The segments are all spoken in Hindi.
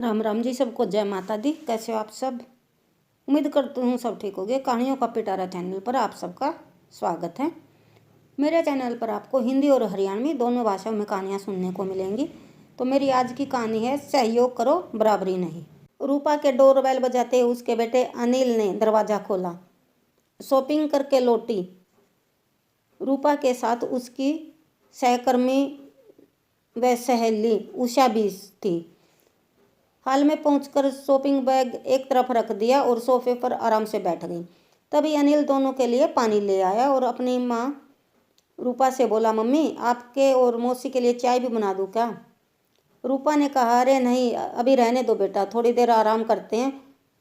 राम राम जी, सबको जय माता दी। कैसे हो आप सब? उम्मीद करती हूँ सब ठीक हो गए। कहानियों का पिटारा चैनल पर आप सबका स्वागत है। मेरे चैनल पर आपको हिंदी और हरियाणवी दोनों भाषाओं में कहानियाँ सुनने को मिलेंगी। तो मेरी आज की कहानी है सहयोग करो बराबरी नहीं। रूपा के डोरबेल बजाते उसके बेटे अनिल ने दरवाज़ा खोला। शॉपिंग करके लौटी रूपा के साथ उसकी सहकर्मी व सहेली उषा भी थी। हाल में पहुंचकर शॉपिंग बैग एक तरफ रख दिया और सोफे पर आराम से बैठ गई। तभी अनिल दोनों के लिए पानी ले आया और अपनी माँ रूपा से बोला, मम्मी आपके और मौसी के लिए चाय भी बना दूँ क्या? रूपा ने कहा, अरे नहीं, अभी रहने दो बेटा, थोड़ी देर आराम करते हैं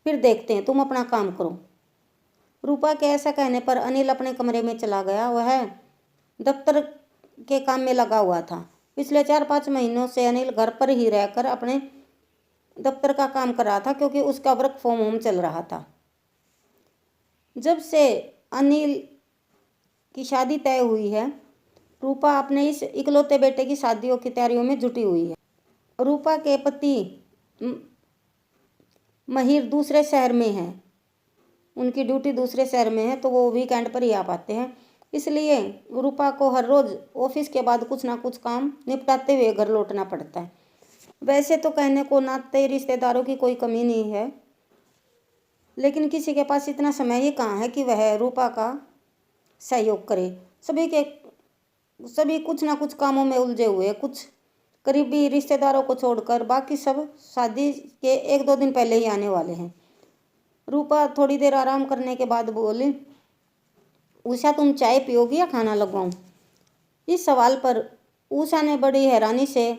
फिर देखते हैं, तुम अपना काम करो। रूपा के ऐसा कहने पर अनिल अपने कमरे में चला गया। वह दफ्तर के काम में लगा हुआ था। पिछले 4-5 महीनों से अनिल घर पर ही रहकर अपने दफ्तर का काम कर रहा था, क्योंकि उसका वर्क फ्रॉम होम चल रहा था। जब से अनिल की शादी तय हुई है, रूपा अपने इस इकलौते बेटे की शादियों की तैयारियों में जुटी हुई है। रूपा के पति महिर दूसरे शहर में है, उनकी ड्यूटी दूसरे शहर में है, तो वो वीकेंड पर ही आ पाते हैं। इसलिए रूपा को हर रोज़ ऑफिस के बाद कुछ ना कुछ काम निपटाते हुए घर लौटना पड़ता है। वैसे तो कहने को नाते रिश्तेदारों की कोई कमी नहीं है, लेकिन किसी के पास इतना समय ही कहाँ है कि वह रूपा का सहयोग करे। सभी कुछ ना कुछ कामों में उलझे हुए, कुछ करीबी रिश्तेदारों को छोड़कर बाकी सब शादी के 1-2 दिन पहले ही आने वाले हैं। रूपा थोड़ी देर आराम करने के बाद बोली, उषा तुम चाय पियोगी या खाना लगवाऊं? इस सवाल पर उषा ने बड़ी हैरानी से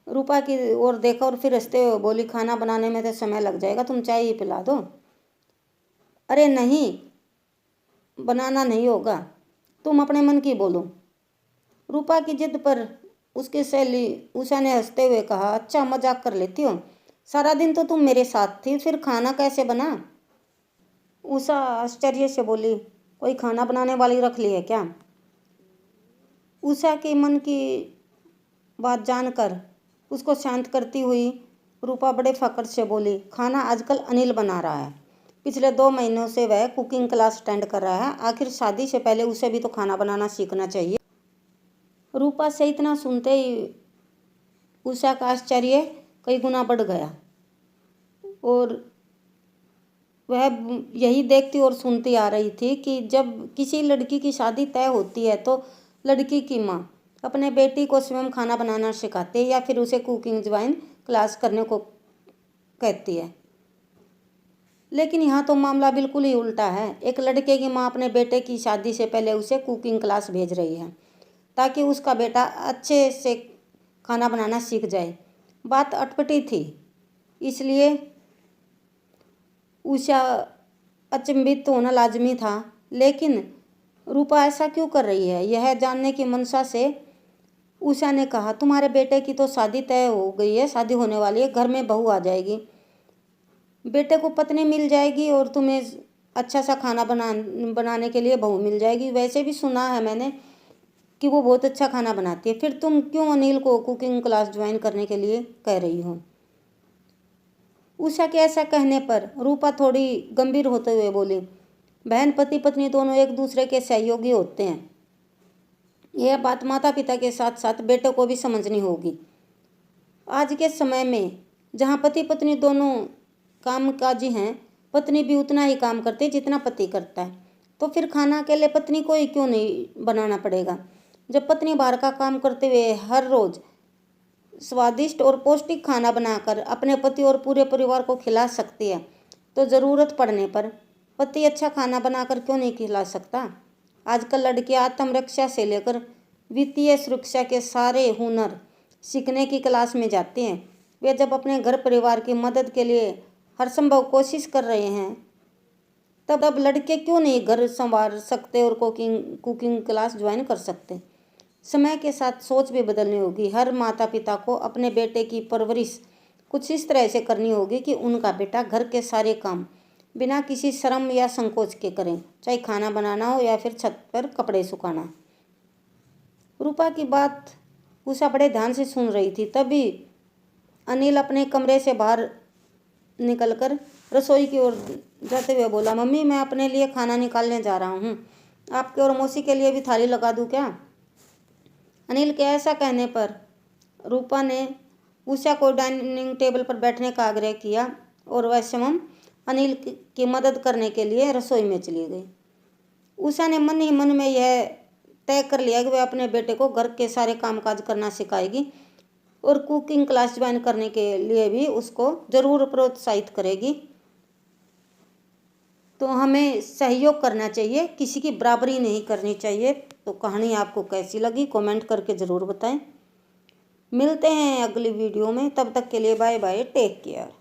रूपा की ओर देखा और फिर हंसते हुए बोली, खाना बनाने में तो समय लग जाएगा, तुम चाय ही पिला दो। अरे नहीं, बनाना नहीं होगा, तुम अपने मन की बोलो। रूपा की जिद पर उसकी सहेली उषा ने हंसते हुए कहा, अच्छा मजाक कर लेती हो, सारा दिन तो तुम मेरे साथ थी, फिर खाना कैसे बना? उषा आश्चर्य से बोली, कोई खाना बनाने वाली रख ली है क्या? उषा के मन की बात जानकर उसको शांत करती हुई रूपा बड़े फक्र से बोली, खाना आजकल अनिल बना रहा है। पिछले 2 महीनों से वह कुकिंग क्लास अटेंड कर रहा है। आखिर शादी से पहले उसे भी तो खाना बनाना सीखना चाहिए। रूपा से इतना सुनते ही उषा का आश्चर्य कई गुना बढ़ गया और वह यही देखती और सुनती आ रही थी कि जब किसी लड़की की शादी तय होती है तो लड़की की माँ अपने बेटी को स्वयं खाना बनाना सिखाती है या फिर उसे कुकिंग ज्वाइन क्लास करने को कहती है। लेकिन यहाँ तो मामला बिल्कुल ही उल्टा है। एक लड़के की माँ अपने बेटे की शादी से पहले उसे कुकिंग क्लास भेज रही है ताकि उसका बेटा अच्छे से खाना बनाना सीख जाए। बात अटपटी थी, इसलिए उषा अचंभित होना लाजमी था। लेकिन रूपा ऐसा क्यों कर रही है, यह जानने की मंशा से उषा ने कहा, तुम्हारे बेटे की तो शादी तय हो गई है, शादी होने वाली है, घर में बहू आ जाएगी, बेटे को पत्नी मिल जाएगी और तुम्हें अच्छा सा खाना बनाने के लिए बहू मिल जाएगी। वैसे भी सुना है मैंने कि वो बहुत अच्छा खाना बनाती है, फिर तुम क्यों अनिल को कुकिंग क्लास ज्वाइन करने के लिए कह रही हो? उषा के ऐसा कहने पर रूपा थोड़ी गंभीर होते हुए बोली, बहन पति पत्नी दोनों एक दूसरे के सहयोगी होते हैं। यह बात माता पिता के साथ साथ बेटे को भी समझनी होगी। आज के समय में जहाँ पति पत्नी दोनों कामकाजी हैं, पत्नी भी उतना ही काम करती है जितना पति करता है, तो फिर खाना अकेले पत्नी को ही क्यों नहीं बनाना पड़ेगा? जब पत्नी बाहर का काम करते हुए हर रोज़ स्वादिष्ट और पौष्टिक खाना बनाकर अपने पति और पूरे परिवार को खिला सकती है, तो ज़रूरत पड़ने पर पति अच्छा खाना बनाकर क्यों नहीं खिला सकता? आजकल लड़कियां आत्मरक्षा से लेकर वित्तीय सुरक्षा के सारे हुनर सीखने की क्लास में जाती हैं। वे जब अपने घर परिवार की मदद के लिए हर संभव कोशिश कर रहे हैं, तब लड़के क्यों नहीं घर संवार सकते और कुकिंग क्लास ज्वाइन कर सकते? समय के साथ सोच भी बदलनी होगी। हर माता पिता को अपने बेटे की परवरिश कुछ इस तरह से करनी होगी कि उनका बेटा घर के सारे काम बिना किसी शर्म या संकोच के करें, चाहे खाना बनाना हो या फिर छत पर कपड़े सुखाना। रूपा की बात उषा बड़े ध्यान से सुन रही थी। तभी अनिल अपने कमरे से बाहर निकलकर रसोई की ओर जाते हुए बोला, मम्मी मैं अपने लिए खाना निकालने जा रहा हूँ, आपके और मौसी के लिए भी थाली लगा दूँ क्या? अनिल के ऐसा कहने पर रूपा ने उषा को डाइनिंग टेबल पर बैठने का आग्रह किया और वह स्वयं अनिल की मदद करने के लिए रसोई में चली गई। उषा ने मन ही मन में यह तय कर लिया कि वह अपने बेटे को घर के सारे कामकाज करना सिखाएगी और कुकिंग क्लास ज्वाइन करने के लिए भी उसको ज़रूर प्रोत्साहित करेगी। तो हमें सहयोग करना चाहिए, किसी की बराबरी नहीं करनी चाहिए। तो कहानी आपको कैसी लगी कमेंट करके ज़रूर बताएं। मिलते हैं अगली वीडियो में, तब तक के लिए बाय बाय, टेक केयर।